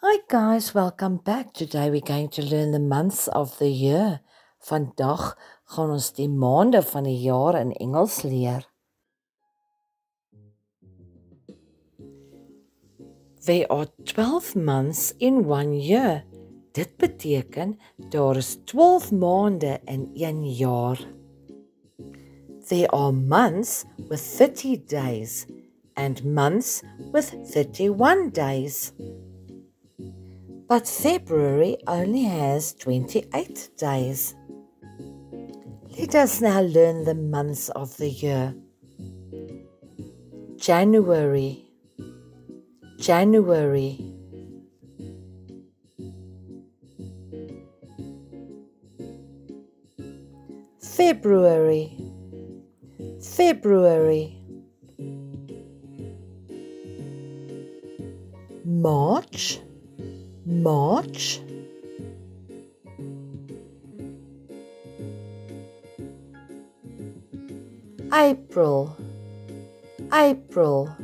Hi guys, welcome back. Today we're going to learn the months of the year. Vandag gaan ons die maande van die jaar in Engels leer. There are 12 months in one year. Dit beteken daar is 12 maande in een jaar. There are months with 30 days and months with 31 days. But February only has 28 days. Let us now learn the months of the year. January, January. February, February. March, March. April, April.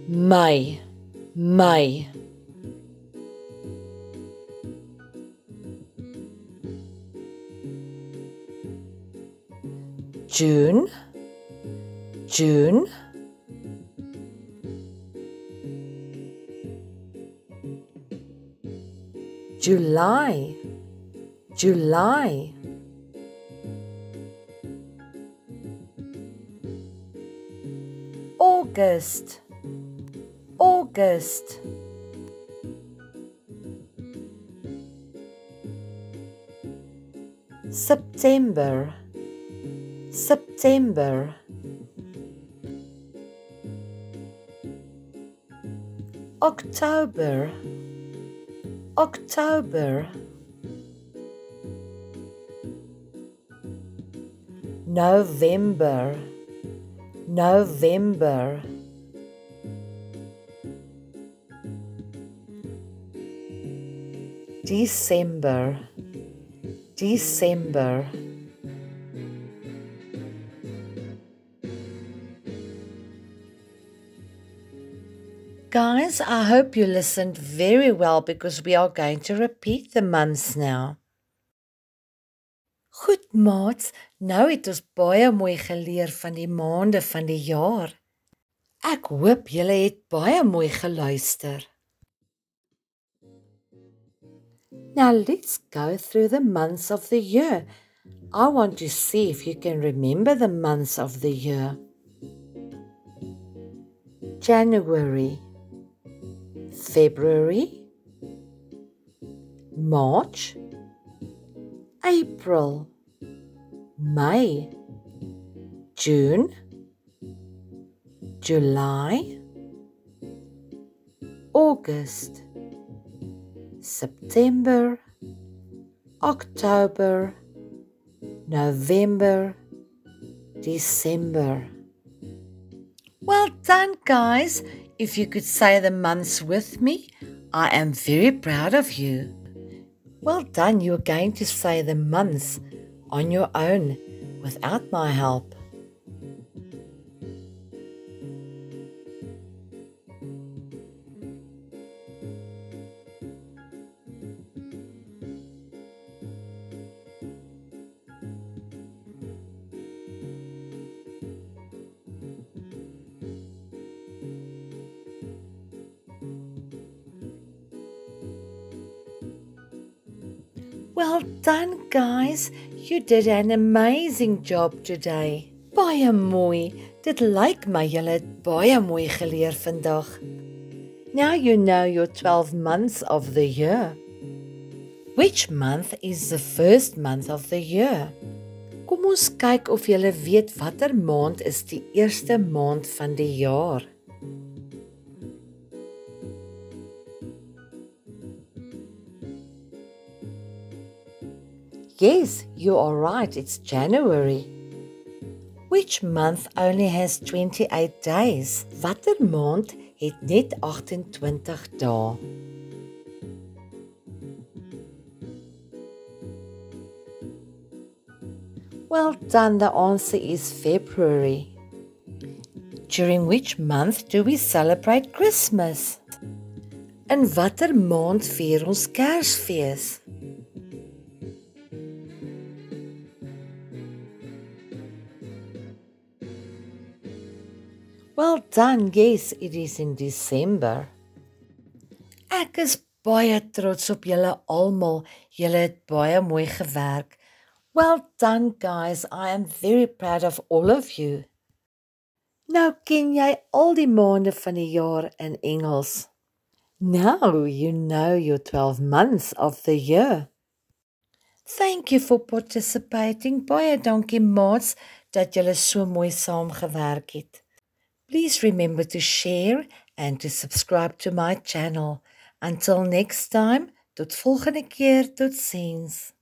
May, May. June, June. July, July. August, August. September, September. October, October. November, November. December, December. Guys, I hope you listened very well because we are going to repeat the months now. Goed maats, nou het ons baie mooi geleer van die maande van die jaar. Ek hoop julle het baie mooi geluister. Now let's go through the months of the year. I want to see if you can remember the months of the year. January, February, March, April, May, June, July, August, September, October, November, December. Well done, guys. If you could say the months with me, I am very proud of you. Well done, you're going to say the months on your own without my help. Well done, guys. You did an amazing job today. Baie mooi. Dit lyk my julle het baie mooi geleer vandag. Now you know your 12 months of the year. Which month is the first month of the year? Kom ons kyk of julle weet watter maand is die eerste maand van die jaar. Yes, you are right, it's January. Which month only has 28 days? Watter maand het net 28 dae? Well done, the answer is February. During which month do we celebrate Christmas? In watter maand vier ons Kersfees? Well done, yes, it is in December. Ek is baie trots op julle almal. Julle het baie mooi gewerk. Well done, guys. I am very proud of all of you. Nou ken jy al die maande van die jaar in Engels. Now you know your 12 months of the year. Thank you for participating. Baie dankie maats dat julle so mooi saamgewerk het. Please remember to share and to subscribe to my channel. Until next time, tot volgende keer, totsiens.